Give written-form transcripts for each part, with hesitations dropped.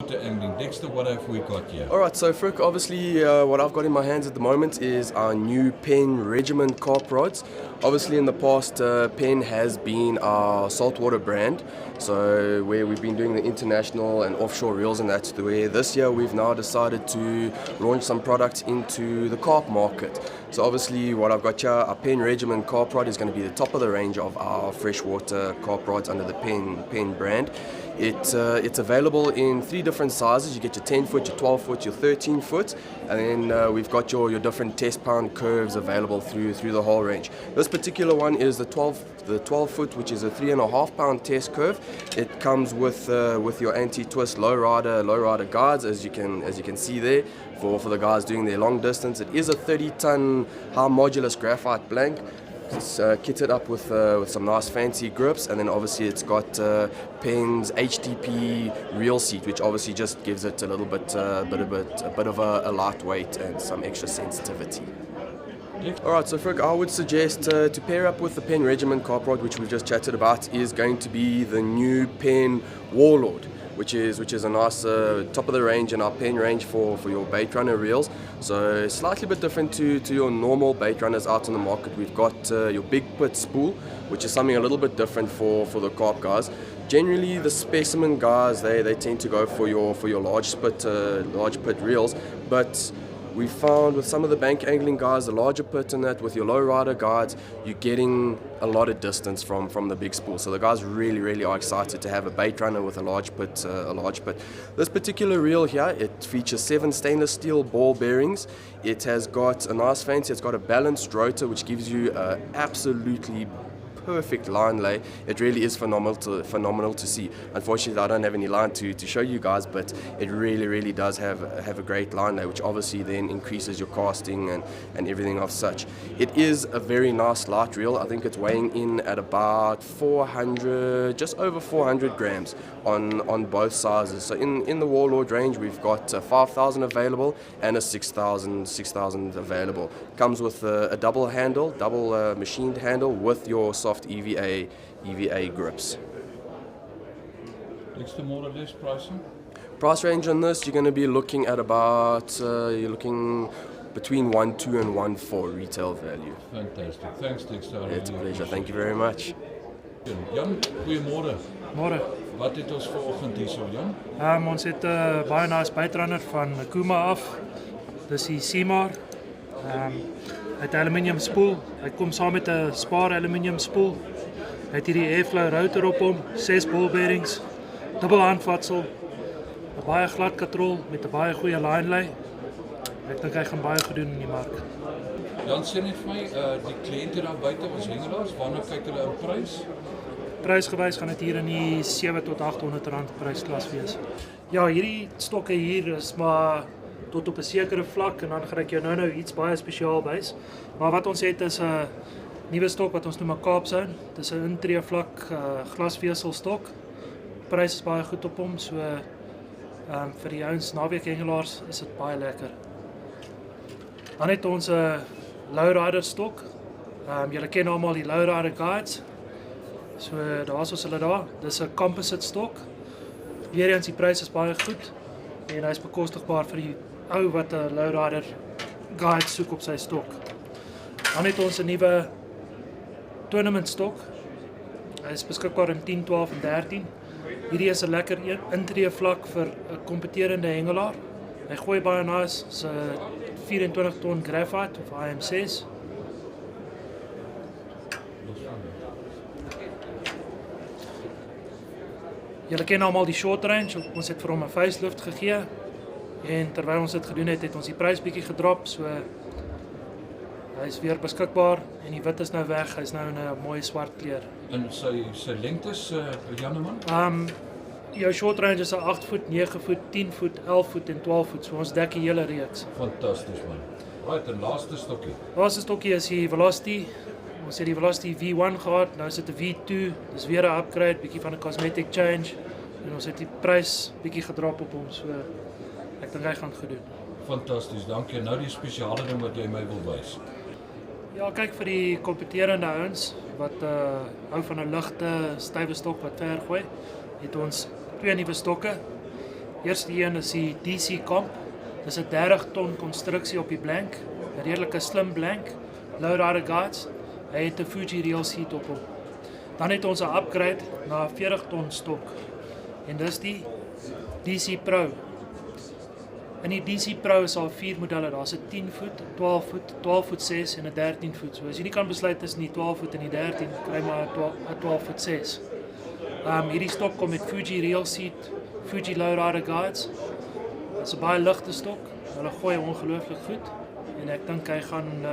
freshwater angling. Dexter, what have we got here? Alright, so Frick, obviously what I've got in my hands at the moment is our new Penn Regiment carp rods. Obviously in the past, Penn has been our saltwater brand, so where we've been doing the international and offshore reels, and that's the way this year we've now decided to launch some products into the carp market. So obviously what I've got here, our Penn Regiment carp rod is going to be the top of the range of our freshwater carp rods under the Penn brand. It's available in 3 different sizes. You get your 10 foot, your 12 foot, your 13 foot, and then we've got your different test pound curves available through the whole range. This particular one is the 12 foot, which is a 3.5 pound test curve. It comes with your anti-twist low rider guides, as you can see there, for the guys doing their long distance. It is a 30-ton high modulus graphite blank. It's kitted up with some nice fancy grips, and then obviously it's got Penn's HTP reel seat, which obviously just gives it a little bit of a lightweight and some extra sensitivity. Alright, so Frick, I would suggest to pair up with the Penn Regiment carp rod, which we've just chatted about, is going to be the new Penn Warlord, which is a nice top of the range in our Penn range for your bait runner reels. So slightly bit different to your normal bait runners out on the market. We've got your big pit spool, which is something a little bit different for the carp guys. Generally the specimen guys, they tend to go for your large pit reels, but we found with some of the bank angling guys, the larger pit and that, with your low rider guides, you're getting a lot of distance from the big spool. So the guys really are excited to have a bait runner with a large pit. This particular reel here, it features 7 stainless steel ball bearings. It has got a nice fancy, it's got a balanced rotor, which gives you absolutely perfect line lay. It really is phenomenal to see. Unfortunately, I don't have any line to show you guys, but it really does have a great line lay, which obviously then increases your casting and everything of such. It is a very nice light reel. I think it's weighing in at about 400, just over 400 grams on both sizes. So in the Warlord range, we've got 5,000 available and a 6,000 available. Comes with a double machined handle with your soft EVA grips. Next to more or less pricing? Price range on this, you're going to be looking at about, you're looking between 1.2 and 1.4 retail value. Fantastic. Thanks, Dexter. It's a pleasure. Thank you very much. Jan, goeiemôre. Môre. Wat het ons vanoggend hierso, Jan? Ons het baie nice bytrunner van Kuma af. Dis die Simar. Hy het 'n aluminium spoel. Hy kom saam met 'n spaar aluminium spoel. Hy het hierdie airflow rotor op hom, 6 ball bearings, dubbel handvatsel, 'n baie glad katrol met 'n baie goeie line lay. Ek dink hy gaan baie goed doen in die mark. Jan, sê net vir my, die kliënte daar buite, ons hengelaars, waarna kyk hulle in prys? Prysgewys gaan dit hier in die 700 tot 800 rand prysklas wees. Ja, hierdie stokke hier is maar tot op 'n sekere vlak, en dan gaan ek jou nou iets baie spesiaal wys. Maar wat ons het is 'n nuwe stok wat ons noem 'n Cape Zone. Dit is 'n intree vlak glasvesel stok. Prys is baie goed op hom, so vir die ouens naweek hengelaars is dit baie lekker. Dan het ons 'n lowrider stok. Julle ken almal die lowrider guides. So daar's ons hulle daar. Dis 'n composite stok. Weereens die prys is baie goed en hy's bekostigbaar vir die ou wat 'n lowrider guide soek op sy stok. Dan het ons 'n nuwe tournament stok. Hy is beskikbaar in 10, 12 en 13. Hierdie is 'n lekker intree vlak vir 'n kompeterende hengelaar. Hy gooi baie nice, so 24 ton graphite of IM6. Julle ken almal die short range, ons het vir hom 'n facelift gegee. En terwyl ons dit gedoen het, het ons die prys bietjie gedrop, so hy is weer beskikbaar en die wit is nou weg, hy's nou in 'n mooi swart kleur. En sy lengtes, Janeman? Jou short range is 'n 8 voet, 9 voet, 10 voet, 11 voet en 12 voet, so ons dek die hele reeks. Fantasties man. Right, en laaste stokkie. Laaste stokkie is die Velocity. Ons het die Velocity V1 gehad, nou is dit 'n V2, dis weer 'n upgrade, bietjie van 'n cosmetic change. En ons het die prys bietjie gedrop op hom, so ek dink hy gaan goed doen. Fantasties, dankie. Nou die spesiale ding wat jy my wil wys. Ja, kyk vir die kompeterende ouens wat hou van 'n ligte, stywe stok wat ver gooi, het ons 2 nuwe stokke. Eerste een is die DC Comp. Dis 'n 30 ton konstruksie op die blank, 'n redelike slim blank, low rider guides. Hy het 'n Fuji rail seat op hom. Dan het ons 'n upgrade na 'n 40 ton stok. En dis die DC Pro. In die DC Pro is al 4 modelle. Daar's 'n 10 voet, 12 voet, 12 voet 6 en 'n 13 voet. So as jy nie kan besluit tussen die 12 voet en die 13, kry maar 'n 12 voet 6. Hierdie stok kom met Fuji rail seat, Fuji low rider guides. Dit is 'n baie ligte stok. Hulle gooi ongelooflik goed en ek dink hy gaan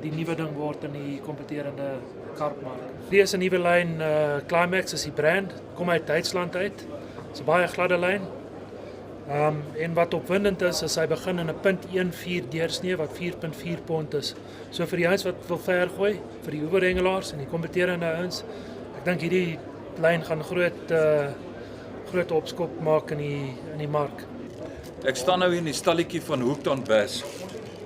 die nuwe ding word in die kompeterende kartmark. Hier is 'n nuwe lyn, Climax is die brand, kom uit Duitsland uit. Dit is 'n baie gladde lyn. En wat opwindend is hy begin in 'n .14 deursnee wat 4.4 pond is. So vir die ouens wat wil ver gooi, vir die hoeverhengelaars en die kompeterende ouens, ek dink hierdie lyn gaan groot opskop maak in die mark. Ek staan nou hier in die stalletjie van Hoekton Bass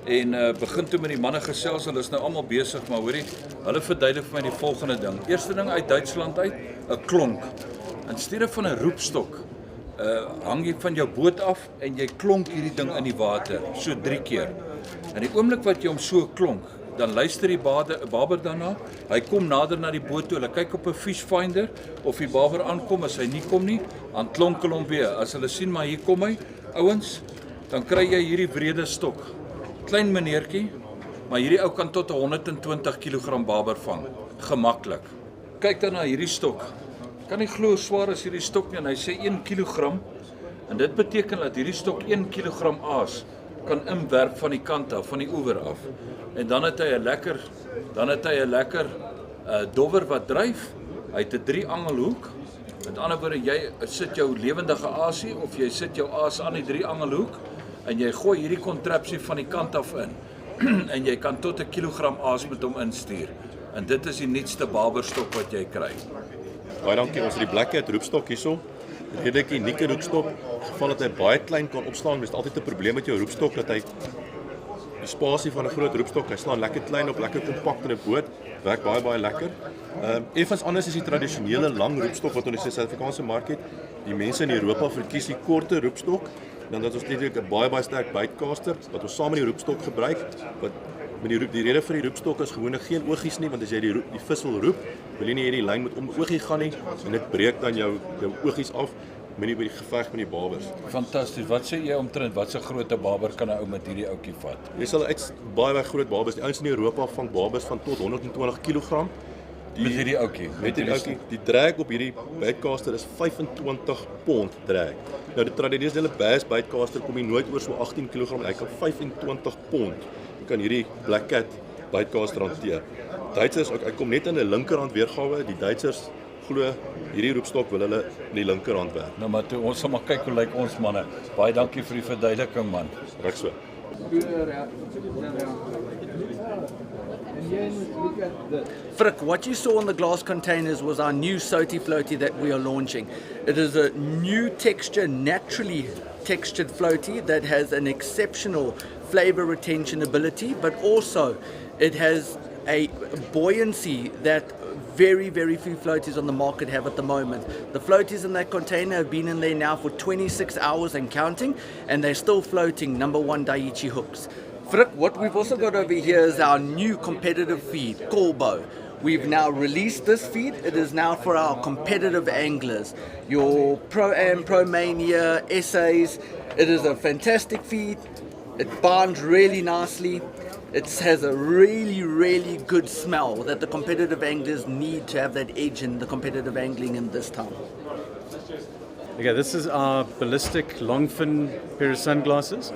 en begin toe met die manne gesels, hulle is nou almal besig, maar hoorie, hulle verduidelik vir my die volgende ding. Eerste ding uit Duitsland uit, 'n klonk. In steede van 'n roepstok, hang jy van jou boot af en jy klonk hierdie ding in die water, so 3 keer. En die oomblik wat jy hom so klonk, dan luister die baber daarna, hy kom nader na die boot toe, hulle kyk op 'n fish finder of die baber aankom, as hy nie kom nie, dan klonk hulle hom weer. As hulle sien maar hier kom hy, ouens, dan kry jy hierdie brede stok. Klein meneertjie, maar hierdie ou kan tot 120 kg baber vang, gemaklik. Kyk dan na hierdie stok. Kan nie glo hoe swaar is hierdie stok nie, en hy sê 1 kg, en dit beteken dat hierdie stok 1 kg aas kan inwerp van die kant af, van die oewer af. En dan het hy 'n lekker dowwer wat dryf. Hy het 'n 3 angelhoek. Met ander woorde, jy sit jou lewendige aasie of jy sit jou aas aan die 3 angelhoek en jy gooi hierdie kontrapsie van die kant af in. En jy kan tot 1 kilogram aas met hom instuur. En dit is die nuutste baberstok wat jy kry. Baie dankie, ons het die Black Cat roepstok hierso. Redelik unieke roepstok. Geval dat hy baie klein kan opslaan, dis altyd 'n probleem met jou roepstok dat hy die spasie van 'n groot roepstok, hy slaan lekker klein op, lekker kompakt in 'n boot. Werk baie lekker. Effens anders is die tradisionele lang roepstok wat ons in die Suid-Afrikaanse mark het. Die mense in Europa verkies die korte roepstok. Dan dat ons natuurlik 'n baie sterk baitcaster wat ons saam met die roepstok gebruik. Wat met die rede vir die roepstok is gewoonlik geen oogies nie, want as jy die vis wil roep, wil jy nie hierdie lyn met om oogie gaan nie en dit breek dan jou oogies af met die geveg met die babers. Fantasties. Wat sê jy omtrent wat se grootte baber kan 'n ou met hierdie ouetjie vat? Jy sal uit baie groot babers. Die ouens in Europa vang babers van tot 120 kg. Met hierdie ouetjie. Die drag op hierdie baitcaster is 25 pond drag. Nou die tradisionele bass baitcaster kom jy nooit oor so 18 kg. Hy kan 25 pond. Jy kan hierdie Black Cat baitcaster hanteer. Duitsers, hy kom net in 'n linkerhand weergawe. Die Duitsers glo hierdie roepstok wil hulle in die linkerhand werk. Nou maar toe, ons sal maar kyk hoe lyk ons manne. Baie dankie vir die verduideliking man. Reg so. Frick, what you saw on the glass containers was our new Soti floaty that we are launching. It is a new texture, naturally textured floaty that has an exceptional flavor retention ability, but also it has a buoyancy that very few floaties on the market have at the moment. The floaties in that container have been in there now for 26 hours and counting, and they're still floating #1 Daiichi hooks. Frick, what we've also got over here is our new competitive feed, Colbo. We've now released this feed. It is now for our competitive anglers, your Pro-Am, Pro-Mania, essays. It is a fantastic feed. It binds really nicely. It has a really good smell that the competitive anglers need to have that edge in the competitive angling in this town. Okay, this is our ballistic long fin pair of sunglasses.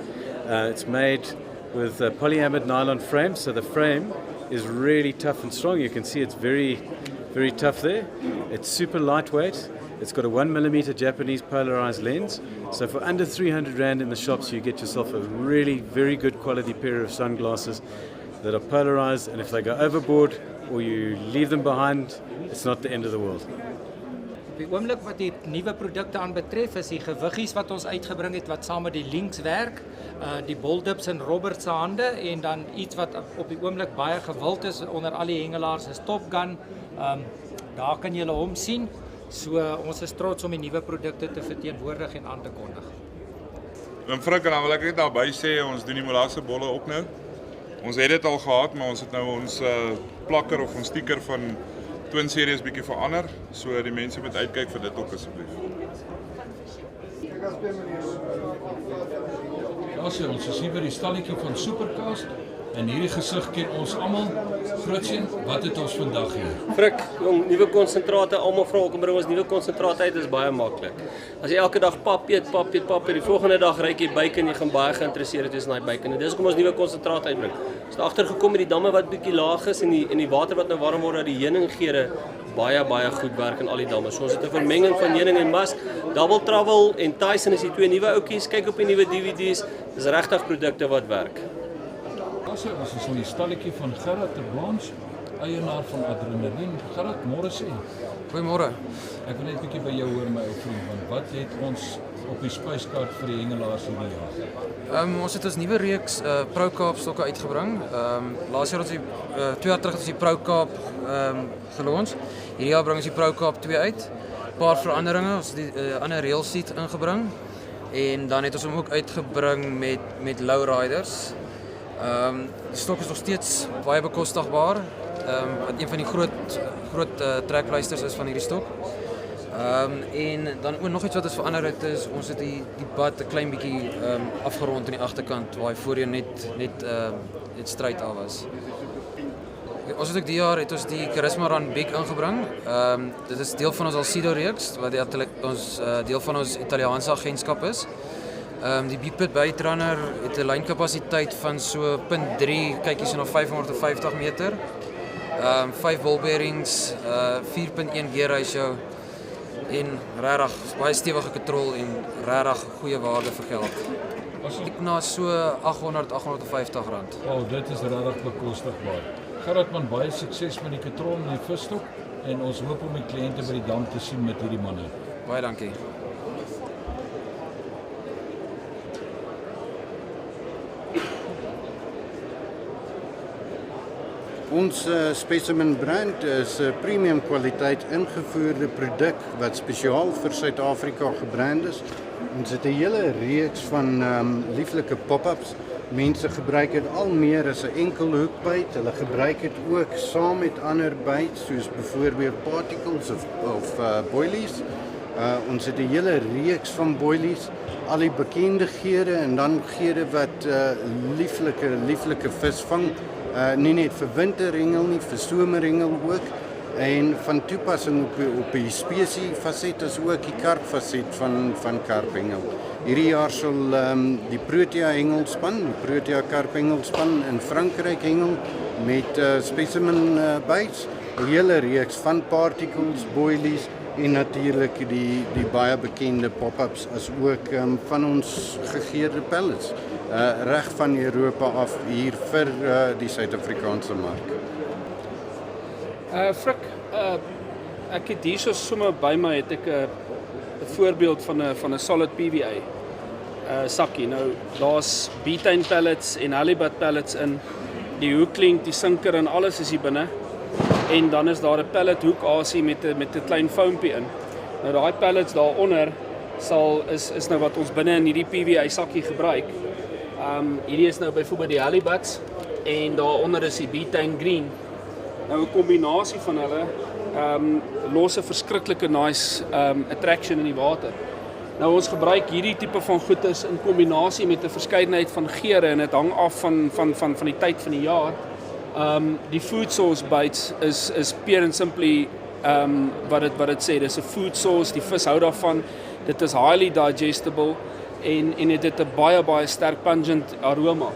It's made with a polyamide nylon frame, so the frame is really tough and strong. You can see it's very tough there. It's super lightweight. It's got a 1mm Japanese polarized lens. So for under 300 Rand in the shops, you get yourself a really very good quality pair of sunglasses that are polarized, and if they go overboard or you leave them behind, it's not the end of the world. Op die oomblik wat die nuwe produkte aanbetref, is die gewiggies wat ons uitgebring het wat saam met die links werk, die boldips en Robert se hande, en dan iets wat op die oomblik baie gewild is onder al die hengelaars is Top Gun. Daar kan julle hom sien. So ons is trots om die nuwe produkte te verteenwoordig en aan te kondig. En Frik, en dan wil ek net daarby sê, ons doen die molasse bolle ook nou. Ons het dit al gehad, maar ons het nou ons plakker of ons sticker van Twin Series bietjie verander, so die mense moet uitkyk vir dit ook asseblief. Ja, sê, ons is hier by die stalletjie van Supercast en hierdie gesig ken ons almal. Grootseun, wat het ons vandag hier? Frik, jong, nuwe konsentrate, almal vra hoekom bring ons nuwe konsentrate uit, is baie maklik. As jy elke dag pap eet, die volgende dag ryk jy bacon, jy gaan baie geïnteresseerd wees in daai bacon. En dis hoekom ons nuwe konsentrate uitbring. Ons het agtergekom met die damme wat bietjie laag is en die water wat nou warm word, dat die heuninggere baie goed werk in al die damme. So ons het 'n vermenging van heuning en musk. Double Trouble en Tyson is die twee nuwe ouetjies. Kyk op die nuwe DVD's. Dis regtig produkte wat werk. Ons is in die stalletjie van Gerard de Blanche, eienaar van Adrenaline. Gerard, môre sê. Goeiemôre. Ek wil net 'n bietjie by jou hoor, my ou vriend, want wat het ons op die spyskaart vir die hengelaars hierdie jaar? Ons het ons nuwe reeks Pro Kaap stokke uitgebring. Laas jaar ons 2 jaar terug het ons die Pro Kaap gelons. Hierdie jaar bring ons die Pro Kaap 2 uit. 'n Paar veranderinge, ons het die ander rail seat ingebring en dan het ons hom ook uitgebring met lowriders. Die stok is nog steeds baie bekostigbaar. Wat een van die groot trekpleisters is van hierdie stok. En dan ook nog iets wat ons verander het is, ons het die bad 'n klein bietjie afgerond aan die agterkant waar hy voorheen net straight af was. Ons het ook die jaar het ons die Charisma Run Big ingebring. Dit is deel van ons Alcido reeks wat deel van ons Italiaanse agentskap is. Die Beatpit Baitrunner het 'n lynkapasiteit van so 0.3 kykies na 550 meter. 5 ball bearings, 4.1 gear ratio en regtig baie stewige kontrol en regtig goeie waarde vir geld. Ek na so 800-850 rand. Dit is regtig bekostigbaar. Gerard man, baie sukses met die katrol en die visstok en ons hoop om die kliënte by die dam te sien met hierdie manne. Baie dankie. Ons Specimen brand is 'n premium kwaliteit ingevoerde produk wat spesiaal vir Suid-Afrika gebrand is. Ons het 'n hele reeks van lieflike pop-ups. Mense gebruik dit al meer as 'n enkel hoekbyt. Hulle gebruik dit ook saam met ander byt soos byvoorbeeld particles of boilies. Ons het 'n hele reeks van boilies, al die bekende geure en dan geure wat lieflike vis vang. Nie net vir winterhengel nie, vir somerhengel ook. En van toepassing op die spesie faset as ook die karpfaset van karphengel. Hierdie jaar sal die Protea hengelspan, die Protea karphengelspan in Frankryk hengel met specimen bytes, 'n hele reeks van particles, boilies en natuurlik die baie bekende pop-ups as ook van ons gegeurde pellets. Reg van Europa af hier vir die Suid-Afrikaanse mark. Frik, ek het hierso sommer by my het ek 'n voorbeeld van 'n solid PVA sakkie. Nou daar's butane pellets en halibut pellets in. Die hoeklink, die sinker en alles is hier binne. En dan is daar 'n pellet hoek asie met 'n klein foampie in. Nou daai pellets daaronder is nou wat ons binne in hierdie PVA sakkie gebruik. Hierdie is nou byvoorbeeld die halibuts en daaronder is die butane green. Nou 'n kombinasie van hulle los 'n verskriklike nice attraction in die water. Nou ons gebruik hierdie tipe van goeders in kombinasie met 'n verskeidenheid van geure en dit hang af van die tyd van die jaar. Die food source bites is pure and simply wat dit sê, dis 'n food source, die vis hou daarvan. Dit is highly digestible en dit het 'n baie sterk pungent aroma.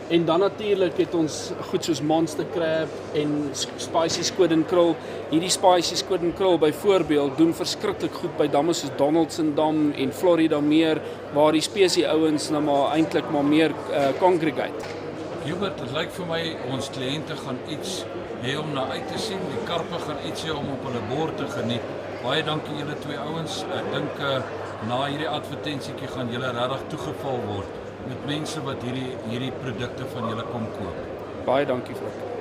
En dan natuurlik het ons goed soos monster crab en spicy squid and krill. Hierdie spicy squid and krill byvoorbeeld doen verskriklik goed by damme soos Donaldson Dam en Florida Meer waar die spesie ouens nou maar eintlik maar meer congregate. Hubert, dit lyk vir my ons kliënte gaan iets hê om na uit te sien. Die karpe gaan iets hê om op hulle bord te geniet. Baie dankie julle twee ouens. Ek dink na hierdie advertensietjie gaan julle regtig toegeval word met mense wat hierdie produkte van julle kom koop. Baie dankie vir dit.